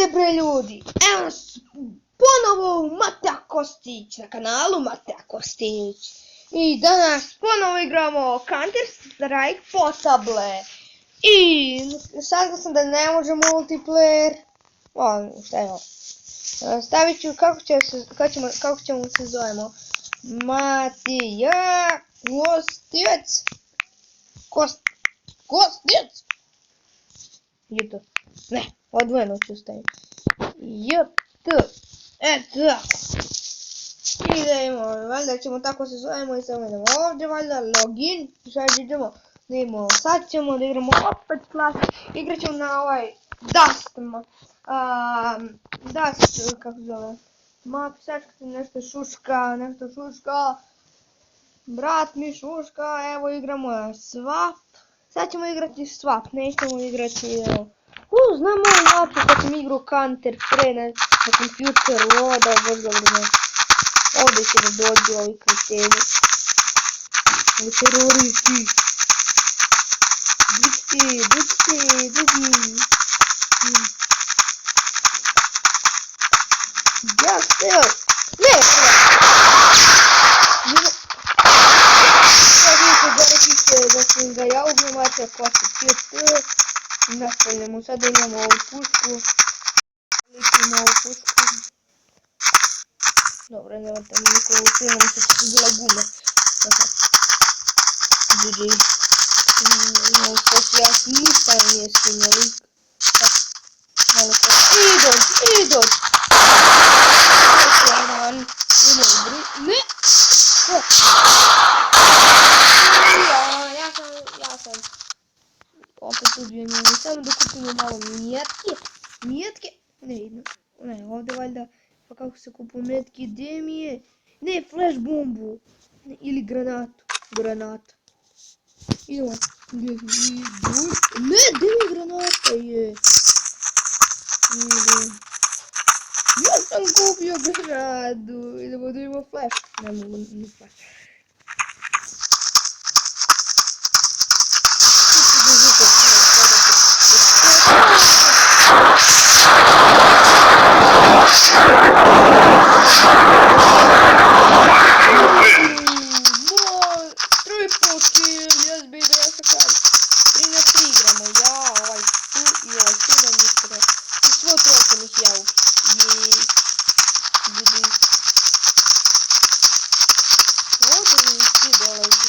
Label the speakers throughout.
Speaker 1: Ajde bre ljudi, evo nas ponovo u Mateja Kostić, na kanalu Mateja Kostić. I danas ponovo igramo Counter Strike Potable. I saznao sam da ne može multiplayer. Šta je ovo? Stavit ću kako ćemo se zovemo. Mateja Kostić. Je to? Ne, odvojeno ću staviti. Eto. I da imamo, valjda ćemo tako se zovemo i samo idemo ovdje, valjda login. Sad idemo da imamo, sad ćemo da igramo opet Clash. Igrat ćemo na ovaj Dust, kako zove. Map, sačekajte, nešto šuška. Brat mi šuška, evo igramo Swap. Sad ćemo igrati Swap, nećemo igrati znam ovu mapu kad sam igrao Counter pre na kompjuteru, da je baš dobro ne. Ovdje će da dođu ovi kreteni. Ovi teroristi. Dođi. Ja se... Ne! Sad vidite da rekite da sam ga ja ubio Mateja Kostić. Nastavljamo, sada imamo ovu pušku. Dobro, nema tamo nikoga ukrenemo, sad ću bila gume. GG. Imamo poslije, ja ništa nije skinio lik. Malo ko... I dođi! Ne! Ja sam... Opet ubio njemu, samo da kupimo malo mijetke. Ne vidno. Ne, ovdje valjda, pa kako se kupu metke, gdje mi je? Ne, flash bombu. Ili granata. Idemo. Ne, gdje mi granata je? Ja sam kupio granatu. Idemo da imamo flash. Ne mogu ni flash. Triple kill, yes baby, ja sam kralj. 3 na 3 igramo, ja, ovaj tu i ovaj tu da mi sve. I svo troje ih ja ubiju. Budi. Ovdje mi svi dolazi.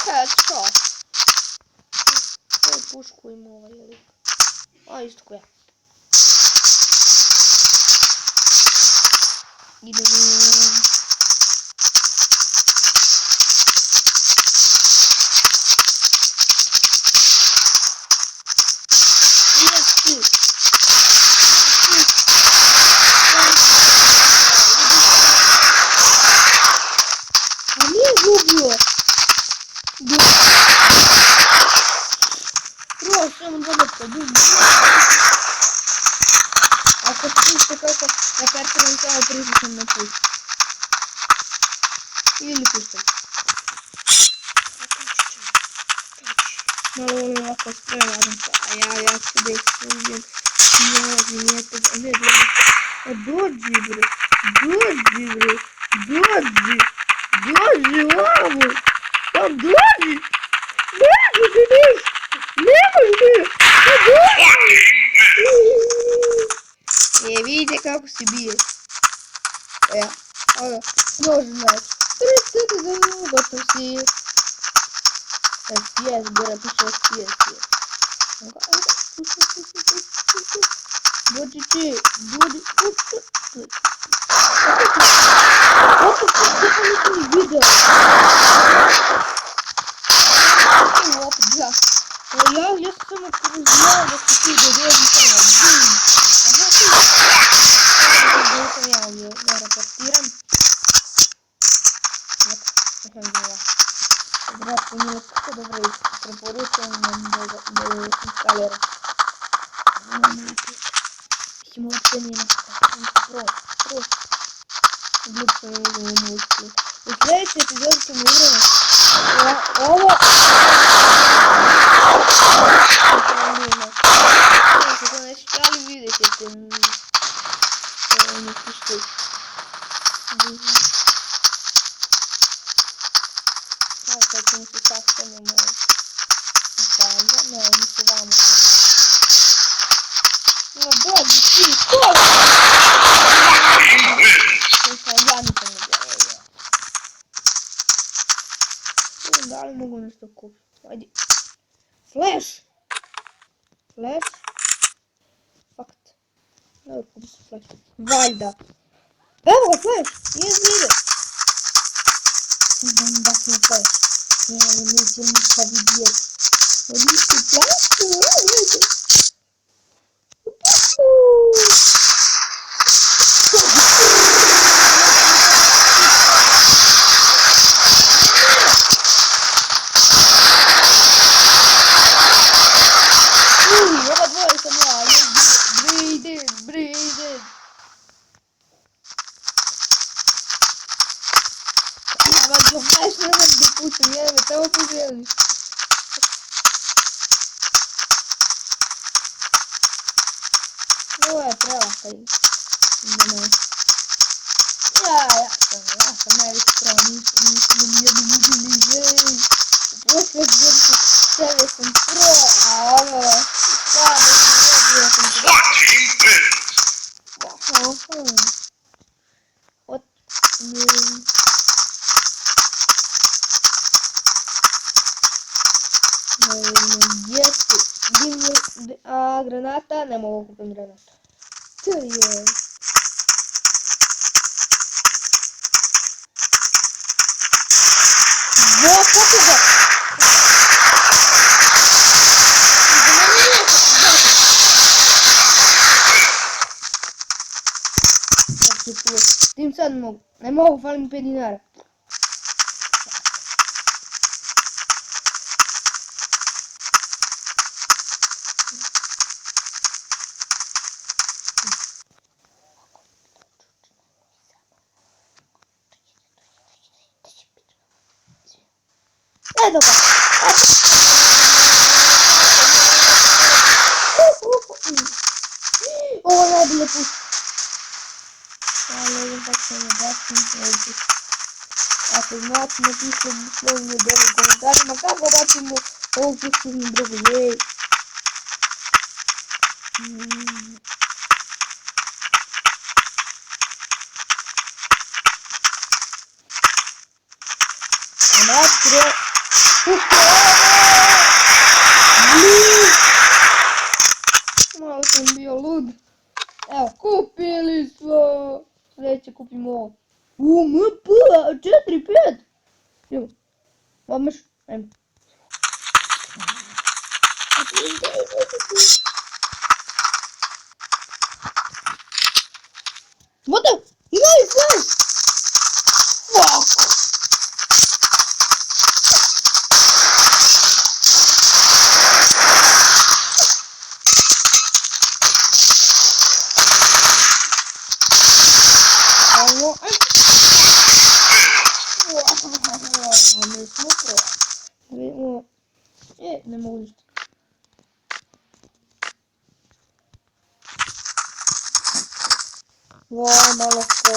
Speaker 1: Headshot. Koju pušku ima ovaj lik? Isto ko ja. Idemo. A nije gubio. Prvo samo dobiti gubio. Ako spušte kako na pertiram samo pritisnem na pušt. Ili puštam. Malo ono ovako spremam. Ja ću da ih uvijem. Nije to. Ne, dođi bre. Dođi ovo. Pa dođi. Ne može. Vidite kako se bije. Može znači. Gotov si. FPS, gore piše FPS. Dođi ti. Kako nisam ih vidio? Opet glas. Ja sam samo znao da se ti dođi samo. Ja reportiram. Brat, mi je tako dobro preporučujem da je instalira. Mislim, uopće nije nastavljeno. Prvo. Glupo ne možemo mušiti. U sljedećoj epizodi ćemo igrati ovo. купим. Айди. Флеш! Флеш? Факт. Давай купим флеш. Вальда. Evo flash! Izvide! Idem da se flash. Neće ništa vidjeti. Odlični plaću, vidite. Ova dvoje sam ja. Breathe. Знаешь, не надо допустим, я того пожалуюсь. Давай, право стоит. Я сама ведь право, не буду. Просто держу сервисом про. Вот. Если граната, не могу купить гранату. Вот как это? Тим самым не могу фармить пединара. Это как? О, надо я пусть. А ты знаешь, напиши в условии в комментариях, а как попасть ему полностью не друзей. Она открыла. Malo sam bio lud. Evo, kupili smo. Sljedeće kupimo. MP 4-5. Evo. Vamaš. Ajmo. What the? Imaju flash! Fuck! Не могу лишь. Во, молоко.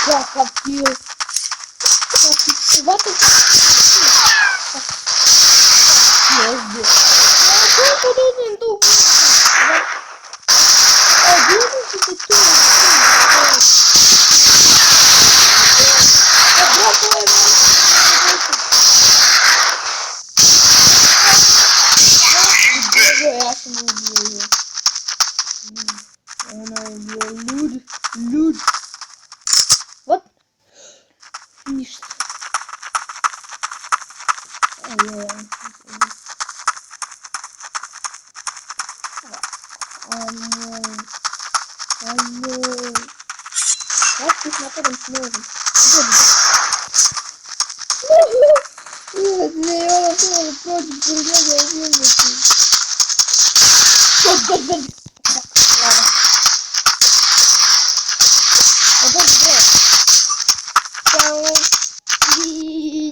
Speaker 1: Как копил. Вот это. Люд. Вот. Финиш. Как здесь находим сможем? Нет, я тоже против перегляда ладно.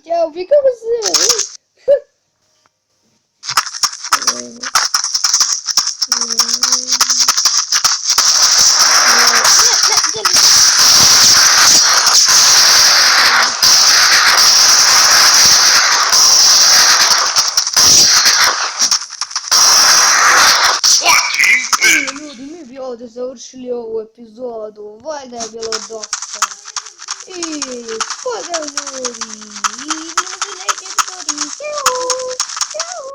Speaker 1: Ciao, piccolo bi ovdje završili ovu epizodu. Valjda je bilo dosta. I pozdrav ljudi. Vidimo se u sljedećoj epizodi. Ćao! Ćao!